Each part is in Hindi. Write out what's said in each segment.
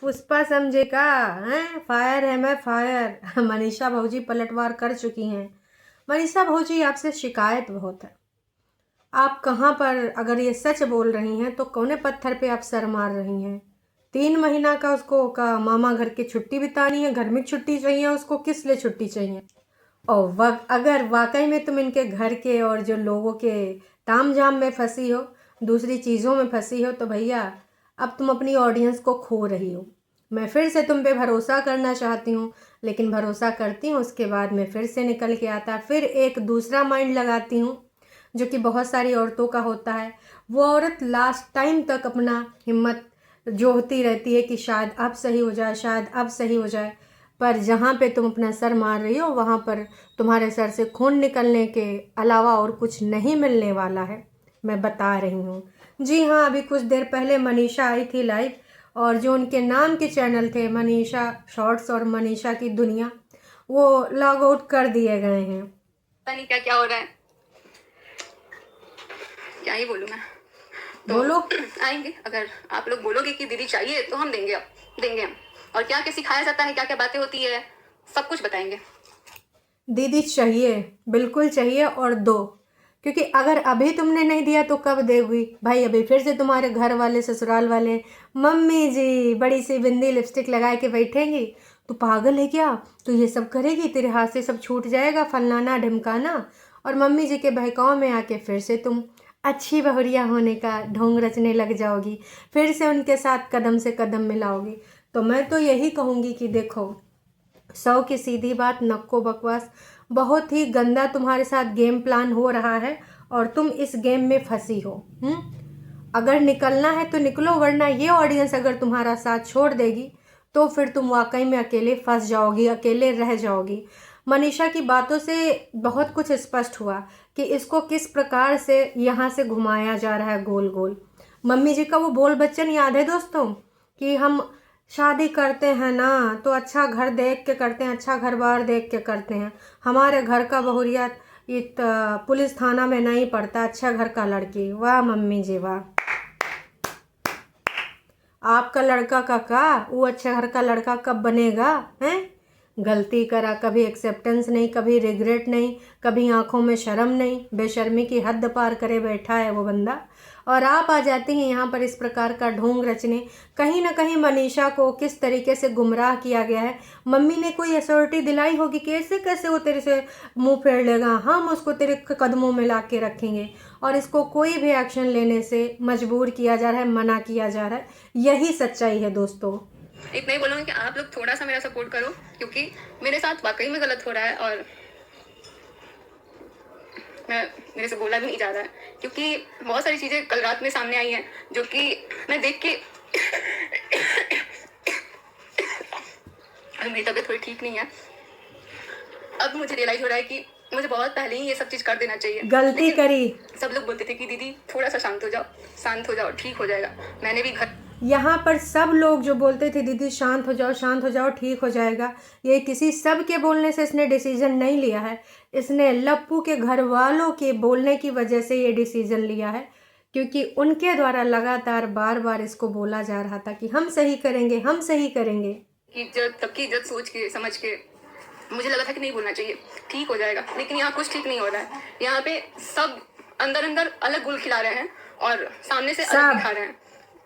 पुष्पा समझे का हैं, फायर है मैं फायर। मनीषा भौजी पलटवार कर चुकी हैं। मनीषा भौजी आपसे शिकायत बहुत है। आप कहाँ पर, अगर ये सच बोल रही हैं तो कौने पत्थर पे आप सर मार रही हैं। 3 महीना का उसको का मामा घर की छुट्टी बितानी है, घर में छुट्टी चाहिए उसको, किस लिए छुट्टी चाहिए। और अगर वाकई में तुम इनके घर के और जो लोगों के ताम झाम में फंसी हो, दूसरी चीज़ों में फंसी हो, तो भैया अब तुम अपनी ऑडियंस को खो रही हो। मैं फिर से तुम पे भरोसा करना चाहती हूँ, लेकिन भरोसा करती हूँ उसके बाद में फिर से निकल के आता, फिर एक दूसरा माइंड लगाती हूँ जो कि बहुत सारी औरतों का होता है। वो औरत लास्ट टाइम तक अपना हिम्मत जोहती रहती है कि शायद अब सही हो जाए, शायद अब सही हो जाए। पर जहाँ पे तुम अपना सर मार रही हो वहाँ पर तुम्हारे सर से खून निकलने के अलावा और कुछ नहीं मिलने वाला है, मैं बता रही हूँ। जी हाँ, अभी कुछ देर पहले मनीषा आई थी लाइव, और जो उनके नाम के चैनल थे, मनीषा शॉर्ट्स और मनीषा की दुनिया, वो लॉग आउट कर दिए गए हैं। पता नहीं क्या क्या हो रहा है, क्या ही बोलूँ मैं। तो बोलो। आएंगे, अगर आप लोग बोलोगे कि दीदी चाहिए तो हम देंगे, अब देंगे हम। और क्या क्या सिखाया जाता है, क्या क्या बातें होती है, सब कुछ बताएंगे। दीदी चाहिए, बिल्कुल चाहिए, और दो। क्योंकि अगर अभी तुमने नहीं दिया तो कब देगी भाई। अभी फिर से तुम्हारे घर वाले, ससुराल वाले, मम्मी जी बड़ी सी बिंदी लिपस्टिक लगा के बैठेंगी, तू पागल है क्या, तू ये सब करेगी, तेरे हाथ से सब छूट जाएगा, फलाना ढिमकाना। और मम्मी जी के बहकाव में आके फिर से तुम अच्छी बहुरिया होने का ढोंग रचने लग जाओगी, फिर से उनके साथ कदम से कदम मिलाओगी। तो मैं तो यही कहूँगी कि देखो, 100 की सीधी बात, नक्को बकवास, बहुत ही गंदा तुम्हारे साथ गेम प्लान हो रहा है और तुम इस गेम में फंसी हो। अगर निकलना है तो निकलो, वरना ये ऑडियंस अगर तुम्हारा साथ छोड़ देगी तो फिर तुम वाकई में अकेले फंस जाओगी, अकेले रह जाओगी। मनीषा की बातों से बहुत कुछ स्पष्ट हुआ कि इसको किस प्रकार से यहाँ से घुमाया जा रहा है गोल गोल। मम्मी जी का वो बोल बच्चन याद है दोस्तों, कि हम शादी करते हैं ना तो अच्छा घर देख के करते हैं, अच्छा घर बार देख के करते हैं। हमारे घर का बहुरिया पुलिस थाना में नहीं पड़ता, अच्छा घर का लड़की। वाह मम्मी जी वाह। आपका लड़का का वो अच्छा घर का लड़का कब बनेगा हैं। गलती करा, कभी एक्सेप्टेंस नहीं, कभी रिग्रेट नहीं, कभी आंखों में शर्म नहीं, बेशर्मी की हद पार करे बैठा है वो बंदा। और आप आ जाते हैं यहाँ पर इस प्रकार का ढोंग रचने। कहीं ना कहीं मनीषा को किस तरीके से गुमराह किया गया है। मम्मी ने कोई अथॉरिटी दिलाई होगी कि ऐसे कैसे वो तेरे से मुंह फेर लेगा, हम उसको तेरे कदमों में ला के रखेंगे। और इसको कोई भी एक्शन लेने से मजबूर किया जा रहा है, मना किया जा रहा है। यही सच्चाई है दोस्तों। इतना ही बोलूँगी कि आप लोग थोड़ा सा मेरा सपोर्ट करो, क्योंकि मेरे साथ वाकई में गलत हो रहा है और मेरे से बोला भी नहीं जा रहा है, क्योंकि बहुत सारी चीज़ें कल रात में सामने आई हैं जो कि मैं देख के मेरी तबीयत थोड़ी ठीक नहीं है। अब मुझे रियलाइज हो रहा है कि मुझे बहुत पहले ही ये सब चीज़ कर देना चाहिए। गलती करी। सब लोग बोलते थे कि दीदी थोड़ा सा शांत हो जाओ, शांत हो जाओ, ठीक हो जाएगा। मैंने भी घर, यहाँ पर सब लोग जो बोलते थे दीदी शांत हो जाओ, शांत हो जाओ, ठीक हो जाएगा, ये किसी सब के बोलने से इसने डिसीजन नहीं लिया है। इसने लप्पू के घर वालों के बोलने की वजह से ये डिसीजन लिया है, क्योंकि उनके द्वारा लगातार बार बार इसको बोला जा रहा था कि हम सही करेंगे, हम सही करेंगे। सबकी इज्जत सोच के समझ के मुझे लगा था कि नहीं बोलना चाहिए, ठीक हो जाएगा। लेकिन यहाँ कुछ ठीक नहीं हो रहा है। यहाँ पे सब अंदर अंदर अलग गुल खिला रहे हैं और सामने से अलग दिखा रहे हैं।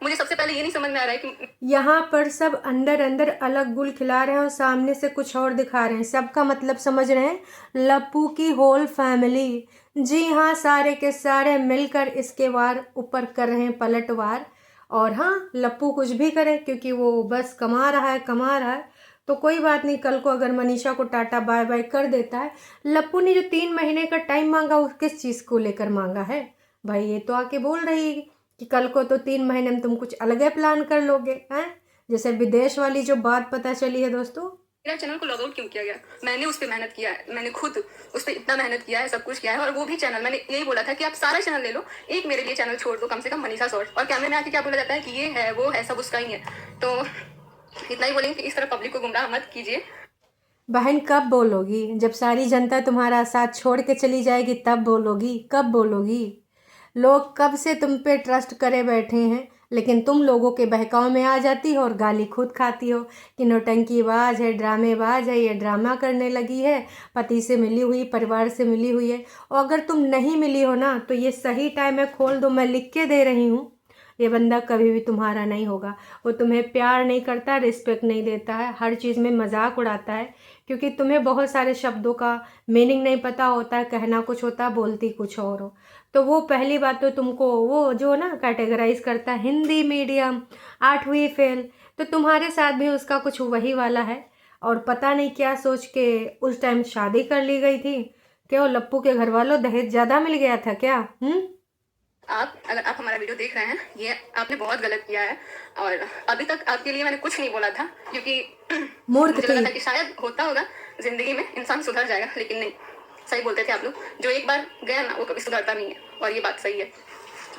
मुझे सबसे पहले ये नहीं समझ में आ रहा है कि यहाँ पर सब अंदर अंदर अलग गुल खिला रहे हैं और सामने से कुछ और दिखा रहे हैं। सबका मतलब समझ रहे हैं, लप्पू की होल फैमिली, जी हाँ, सारे के सारे मिलकर इसके वार ऊपर कर रहे हैं पलटवार। और हाँ, लप्पू कुछ भी करे क्योंकि वो बस कमा रहा है, कमा रहा है। तो कोई बात नहीं, कल को अगर मनीषा को टाटा बाय बाय कर देता है। लप्पू ने जो 3 महीने का टाइम मांगा वो किस चीज़ को लेकर मांगा है भाई। ये तो आके बोल रही है कि कल को तो 3 महीने में तुम कुछ अलग प्लान कर लोगे हैं, जैसे विदेश वाली जो बात पता चली है दोस्तों। मेरा चैनल को लॉग आउट क्यों किया गया? मैंने उस पर मेहनत किया है, मैंने खुद उस पर इतना मेहनत किया है, सब कुछ किया है। और वो भी चैनल मैंने यही बोला था कि आप सारा चैनल ले लो, एक मेरे लिए चैनल छोड़ दो, कम से कम मनीषा शॉर्ट्स। और कैमरे में आके क्या बोला जाता है कि ये है वो है, सब उसका ही है। तो इतना ही बोलेंगे कि इस तरह पब्लिक को गुमराह मत कीजिए। बहन कब बोलोगी? जब सारी जनता तुम्हारा साथ छोड़ के चली जाएगी तब बोलोगी? कब बोलोगी? लोग कब से तुम पे ट्रस्ट करे बैठे हैं, लेकिन तुम लोगों के बहकाव में आ जाती हो और गाली खुद खाती हो कि नौटंकीबाज है, ड्रामेबाज है, ये ड्रामा करने लगी है, पति से मिली हुई, परिवार से मिली हुई है। और अगर तुम नहीं मिली हो ना तो ये सही टाइम है, खोल दो, मैं लिख के दे रही हूँ। ये बंदा कभी भी तुम्हारा नहीं होगा। वो तुम्हें प्यार नहीं करता, रिस्पेक्ट नहीं देता है, हर चीज़ में मजाक उड़ाता है, क्योंकि तुम्हें बहुत सारे शब्दों का मीनिंग नहीं पता होता है, कहना कुछ होता है, बोलती कुछ और हो। तो वो पहली बात तो तुमको वो जो ना कैटेगराइज करता है हिंदी मीडियम, 8वीं फेल, तो तुम्हारे साथ भी उसका कुछ वही वाला है। और पता नहीं क्या सोच के उस टाइम शादी कर ली गई थी। क्यों, लप्पू के घर वालों दहेज ज़्यादा मिल गया था क्या? अगर आप हमारा वीडियो देख रहे हैं, ये आपने बहुत गलत किया है। और अभी तक आपके लिए मैंने कुछ नहीं बोला था, क्योंकि मूर्ख मुझे थी। लगा था कि शायद होता होगा जिंदगी में, इंसान सुधर जाएगा, लेकिन नहीं। सही बोलते थे आप लोग, जो एक बार गया ना वो कभी सुधरता नहीं है, और ये बात सही है।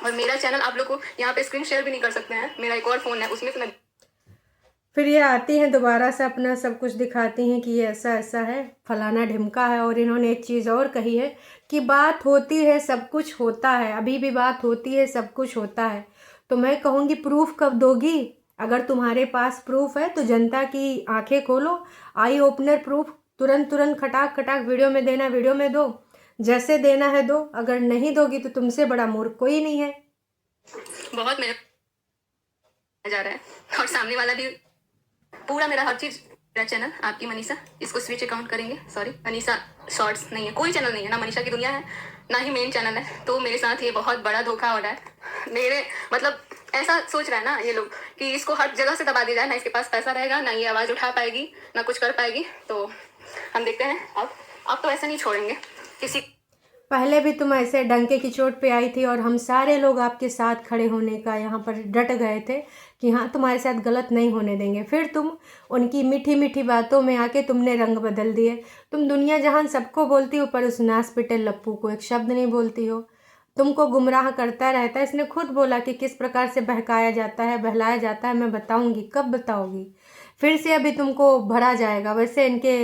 और मेरा चैनल आप लोग को यहाँ पे स्क्रीन शेयर भी नहीं कर सकते हैं, मेरा एक और फ़ोन है, उसमें से मैं फिर ये आती हैं दोबारा से अपना सब कुछ दिखाती हैं कि ये ऐसा ऐसा है, फलाना ढिमका है। और इन्होंने एक चीज़ और कही है कि बात होती है, सब कुछ होता है, अभी भी बात होती है, सब कुछ होता है। तो मैं कहूँगी प्रूफ कब दोगी? अगर तुम्हारे पास प्रूफ है तो जनता की आंखें खोलो, आई ओपनर प्रूफ तुरंत तुरंत खटाक खटाक वीडियो में देना, वीडियो में दो, जैसे देना है दो। अगर नहीं दोगी तो तुमसे बड़ा मूर्ख कोई नहीं है। बहुत मेरे जा रहा है, और सामने वाला भी पूरा मेरा हर चीज, मेरा चैनल आपकी मनीषा, इसको स्विच अकाउंट करेंगे, सॉरी मनीषा शॉर्ट्स नहीं है, कोई चैनल नहीं है, ना मनीषा की दुनिया है, ना ही मेन चैनल है। तो मेरे साथ ये बहुत बड़ा धोखा हो रहा है। मेरे मतलब ऐसा सोच रहा है ना ये लोग कि इसको हर जगह से दबा दिया जाए, ना इसके पास पैसा रहेगा, ना ये आवाज़ उठा पाएगी, ना कुछ कर पाएगी। तो हम देखते हैं अब तो ऐसे नहीं छोड़ेंगे किसी। पहले भी तुम ऐसे डंके की चोट पे आई थी और हम सारे लोग आपके साथ खड़े होने का यहाँ पर डट गए थे कि हाँ तुम्हारे साथ गलत नहीं होने देंगे। फिर तुम उनकी मीठी मीठी बातों में आके तुमने रंग बदल दिए। तुम दुनिया जहान सबको बोलती हो पर उस नास पिटे लप्पू को एक शब्द नहीं बोलती हो। तुमको गुमराह करता रहता है। इसने खुद बोला कि किस प्रकार से बहकाया जाता है, बहलाया जाता है। मैं बताऊंगी। कब बताओगी? फिर से अभी तुमको भरा जाएगा। वैसे इनके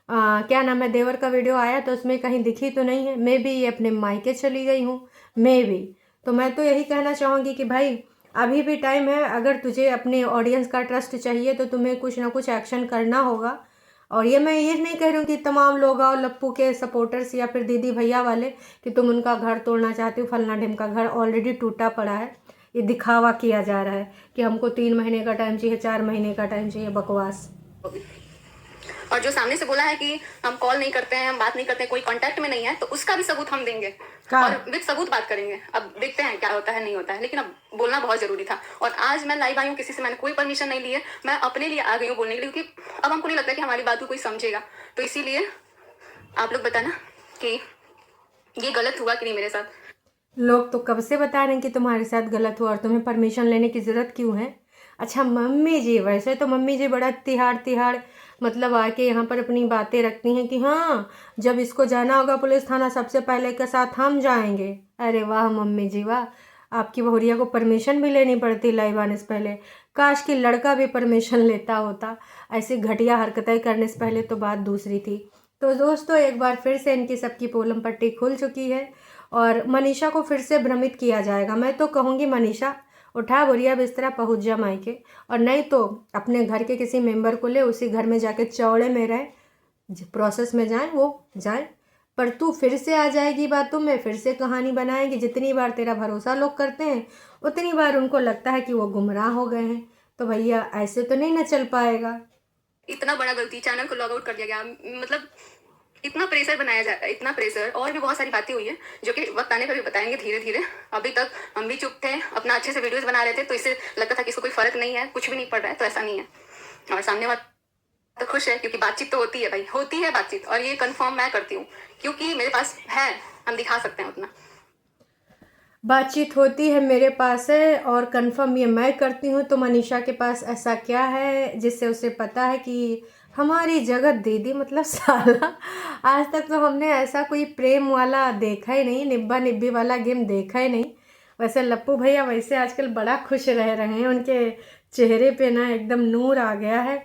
क्या नाम है, देवर का वीडियो आया तो उसमें कहीं दिखी तो नहीं है। मैं भी ये अपने मायके चली गई हूँ, मैं भी। तो मैं तो यही कहना चाहूँगी कि भाई अभी भी टाइम है। अगर तुझे अपने ऑडियंस का ट्रस्ट चाहिए तो तुम्हें कुछ ना कुछ एक्शन करना होगा। और ये मैं ये नहीं कह रही हूँ कि तमाम लोग आओ लप्पू के सपोर्टर्स या फिर दीदी भैया वाले कि तुम उनका घर तोड़ना चाहते हो। फलना ढिम का घर ऑलरेडी टूटा पड़ा है। ये दिखावा किया जा रहा है कि हमको 3 महीने का टाइम चाहिए, 4 महीने का टाइम चाहिए। बकवास। और जो सामने से बोला है कि हम कॉल नहीं करते हैं, हम बात नहीं करते हैं, कोई कांटेक्ट में नहीं है, तो उसका भी सबूत हम देंगे और विद सबूत बात करेंगे। अब देखते हैं क्या होता है, नहीं होता है, लेकिन अब बोलना बहुत जरूरी था। और आज मैं लाइव आई हूँ, किसी से मैंने कोई परमिशन नहीं ली है, मैं अपने लिए आ गई हूँ बोलने के लिए, क्योंकि अब हमको नहीं लगता कि हमारी बात को कोई समझेगा। तो इसीलिए आप लोग बताना कि ये गलत हुआ कि नहीं मेरे साथ। लोग तो कब से बता रहे हैं कि तुम्हारे साथ गलत हुआ और तुम्हें परमिशन लेने की ज़रूरत क्यों है? अच्छा मम्मी जी, वैसे तो मम्मी जी बड़ा तिहाड़ तिहाड़ मतलब आके यहाँ पर अपनी बातें रखती हैं कि हाँ जब इसको जाना होगा पुलिस थाना सबसे पहले के साथ हम जाएंगे। अरे वाह मम्मी जी वाह, आपकी बहुरिया को परमिशन भी लेनी पड़ती लाइव आने से पहले। काश कि लड़का भी परमिशन लेता होता। ऐसी घटिया हरकतें करने से पहले तो बात दूसरी थी। तो दोस्तों एक बार फिर से इनकी सबकी पोलम पट्टी खुल चुकी है और मनीषा को फिर से भ्रमित किया जाएगा। मैं तो कहूँगी मनीषा उठा बोरिया बिस्तरा पहुँच जा मायके, और नहीं तो अपने घर के किसी मेंबर को ले, उसी घर में जाके चौड़े में रहे, प्रोसेस में जाए वो जाए। पर तू फिर से आ जाएगी बातों में, फिर से कहानी बनाएगी। जितनी बार तेरा भरोसा लोग करते हैं उतनी बार उनको लगता है कि वो गुमराह हो गए हैं। तो भैया ऐसे तो नहीं ना चल पाएगा। इतना बड़ा गलती, चैनल को लॉग आउट कर दिया गया, मतलब इतना प्रेशर बनाया जाता है, इतना प्रेशर। और भी बहुत सारी बातें हुई है जो कि वक्त आने पर भी बताएंगे धीरे धीरे। अभी तक हम भी चुप थे, अपना अच्छे से वीडियोस बना रहे थे, तो इससे लगता था कि इसको कोई फर्क नहीं है, कुछ भी नहीं पड़ रहा है। तो ऐसा नहीं है, और सामने वाला तो खुश है क्योंकि बातचीत तो होती है भाई, होती है बातचीत। और ये कंफर्म मैं करती हूँ क्योंकि मेरे पास है, हम दिखा सकते हैं उतना। बातचीत होती है, मेरे पास है, और कंफर्म ये मैं करती हूँ। तो मनीषा के पास ऐसा क्या है जिससे उसे पता है कि हमारी जगत दीदी मतलब साला। आज तक तो हमने ऐसा कोई प्रेम वाला देखा ही नहीं, निब्बा निब्बी वाला गेम देखा ही नहीं। वैसे लप्पू भैया वैसे आजकल बड़ा खुश रह रहे हैं, उनके चेहरे पे ना एकदम नूर आ गया है।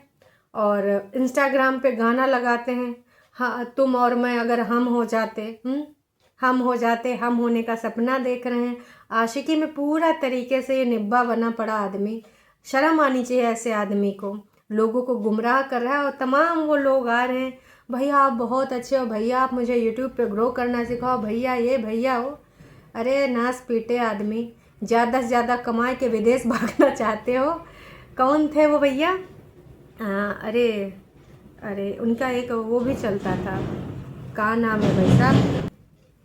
और इंस्टाग्राम पे गाना लगाते हैं, हाँ तुम और मैं अगर हम हो जाते। हम हो जाते, हम होने का सपना देख रहे हैं। आशिकी में पूरा तरीके से ये निब्बा बना पड़ा आदमी। शर्म आनी चाहिए ऐसे आदमी को, लोगों को गुमराह कर रहा है। और तमाम वो लोग आ रहे हैं, भैया आप बहुत अच्छे हो, भैया आप मुझे यूट्यूब पे ग्रो करना सिखाओ, भैया ये भैया हो। अरे नास पीटे आदमी, ज़्यादा से ज़्यादा कमाए के विदेश भागना चाहते हो। कौन थे वो भैया? अरे अरे उनका एक वो भी चलता था, क्या नाम है भाई साहब?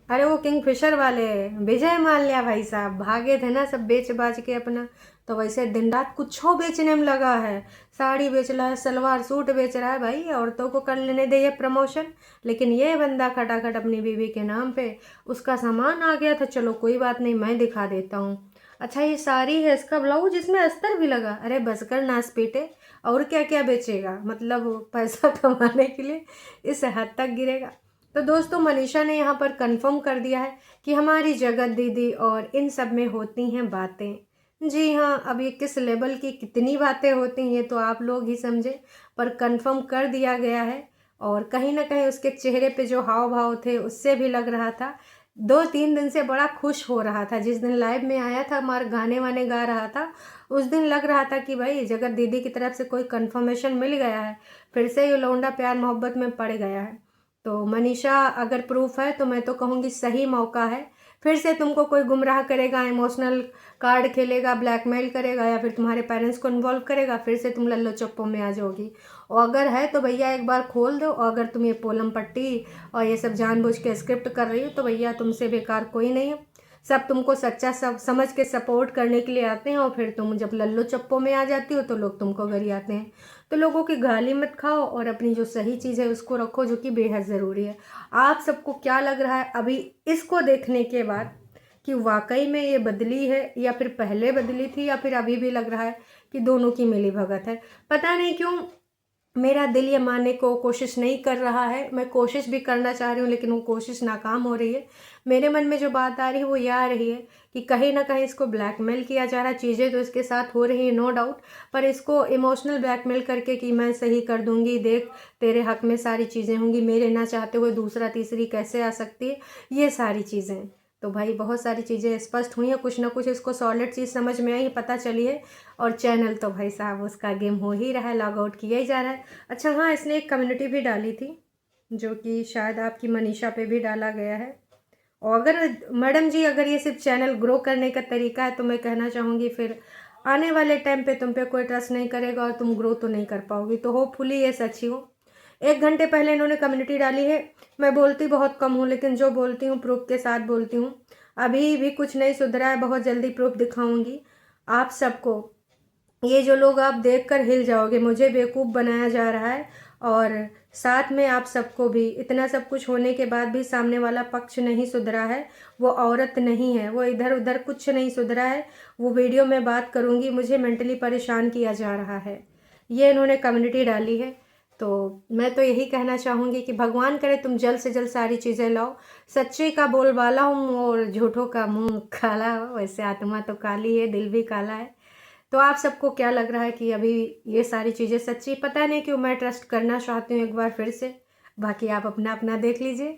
अरे वो किंगफिशर वाले विजय माल्या भाई साहब, भागे थे ना सब बेच बाज के अपना। तो वैसे दिन रात कुछ बेचने में लगा है, साड़ी बेच रहा है, सलवार सूट बेच रहा है। भाई औरतों को कर लेने दे ये प्रमोशन। लेकिन ये बंदा खटाखट अपनी बीवी के नाम पे उसका सामान आ गया था, चलो कोई बात नहीं मैं दिखा देता हूँ। अच्छा ये साड़ी है, इसका ब्लाउज, इसमें अस्तर भी लगा। अरे बस कर नास पीटे, और क्या क्या बेचेगा, मतलब पैसा कमाने के लिए इस हद तक गिरेगा। तो दोस्तों मनीषा ने यहाँ पर कंफर्म कर दिया है कि हमारी जगत दीदी और इन सब में होती हैं बातें। जी हाँ, अब ये किस लेवल की कितनी बातें होती हैं ये तो आप लोग ही समझे, पर कंफर्म कर दिया गया है। और कहीं ना कहीं उसके चेहरे पे जो हाव भाव थे उससे भी लग रहा था, 2-3 दिन से बड़ा खुश हो रहा था। जिस दिन लाइव में आया था, हमारे गाने वाने गा रहा था, उस दिन लग रहा था कि भाई जगत दीदी की तरफ से कोई कंफर्मेशन मिल गया है, फिर से ये लौंडा प्यार मोहब्बत में पड़ गया है। तो मनीषा अगर प्रूफ है तो मैं तो कहूँगी सही मौका है। फिर से तुमको कोई गुमराह करेगा, इमोशनल कार्ड खेलेगा, ब्लैकमेल करेगा, या फिर तुम्हारे पेरेंट्स को इन्वॉल्व करेगा, फिर से तुम लल्लो चप्पो में आ जाओगी। और अगर है तो भैया एक बार खोल दो। और अगर तुम ये पोलम पट्टी और ये सब जानबूझ के स्क्रिप्ट कर रही हो तो भैया तुमसे बेकार कोई नहीं है। सब तुमको सच्चा सब समझ के सपोर्ट करने के लिए आते हैं, और फिर तुम जब लल्लो चप्पो में आ जाती हो तो लोग तुमको गरियाते हैं। तो लोगों की गाली मत खाओ और अपनी जो सही चीज़ है उसको रखो, जो कि बेहद ज़रूरी है। आप सबको क्या लग रहा है अभी इसको देखने के बाद, कि वाकई में ये बदली है, या फिर पहले बदली थी, या फिर अभी भी लग रहा है कि दोनों की मिली भगत है? पता नहीं क्यों मेरा दिल ये मानने को कोशिश नहीं कर रहा है। मैं कोशिश भी करना चाह रही हूँ लेकिन वो कोशिश नाकाम हो रही है। मेरे मन में जो बात आ रही है वो ये आ रही है कि कहीं ना कहीं इसको ब्लैकमेल किया जा रहा है। चीज़ें तो इसके साथ हो रही हैं नो डाउट, पर इसको इमोशनल ब्लैकमेल करके कि मैं सही कर दूंगी, देख तेरे हक में सारी चीज़ें होंगी, मेरे ना चाहते हुए दूसरा तीसरी कैसे आ सकती है, ये सारी चीज़ें। तो भाई बहुत सारी चीज़ें स्पष्ट हुई हैं, कुछ ना कुछ इसको सॉलिड चीज़ समझ में आई, पता चली है। और चैनल तो भाई साहब उसका गेम हो ही रहा है, लॉग आउट किया ही जा रहा है। अच्छा हाँ, इसने एक कम्युनिटी भी डाली थी जो कि शायद आपकी मनीषा पे भी डाला गया है। और अगर मैडम जी अगर ये सिर्फ चैनल ग्रो करने का तरीका है तो मैं कहना चाहूँगी फिर आने वाले टाइम पे तुम पे कोई ट्रस्ट नहीं करेगा और तुम ग्रो तो नहीं कर पाओगी। तो होपफुली ये सच ही हो। 1 घंटे पहले इन्होंने कम्युनिटी डाली है। मैं बोलती बहुत कम हूँ लेकिन जो बोलती हूँ प्रूफ के साथ बोलती हूँ। अभी भी कुछ नहीं सुधरा है, बहुत जल्दी प्रूफ दिखाऊंगी आप सबको। ये जो लोग आप देखकर हिल जाओगे, मुझे बेवकूफ़ बनाया जा रहा है, और साथ में आप सबको भी। इतना सब कुछ होने के बाद भी सामने वाला पक्ष नहीं सुधरा है, वो औरत नहीं है, वो इधर उधर कुछ नहीं सुधरा है। वो वीडियो में बात करूँगी, मुझे मेंटली परेशान किया जा रहा है। ये इन्होंने कम्युनिटी डाली है। तो मैं तो यही कहना चाहूँगी कि भगवान करे तुम जल्द से जल्द सारी चीज़ें लाओ। सच्चे का बोलबाला हूँ और झूठों का मुंह काला हो, वैसे आत्मा तो काली है, दिल भी काला है। तो आप सबको क्या लग रहा है कि अभी ये सारी चीज़ें सच्ची? पता नहीं क्यों मैं ट्रस्ट करना चाहती हूँ एक बार फिर से। बाकी आप अपना अपना देख लीजिए।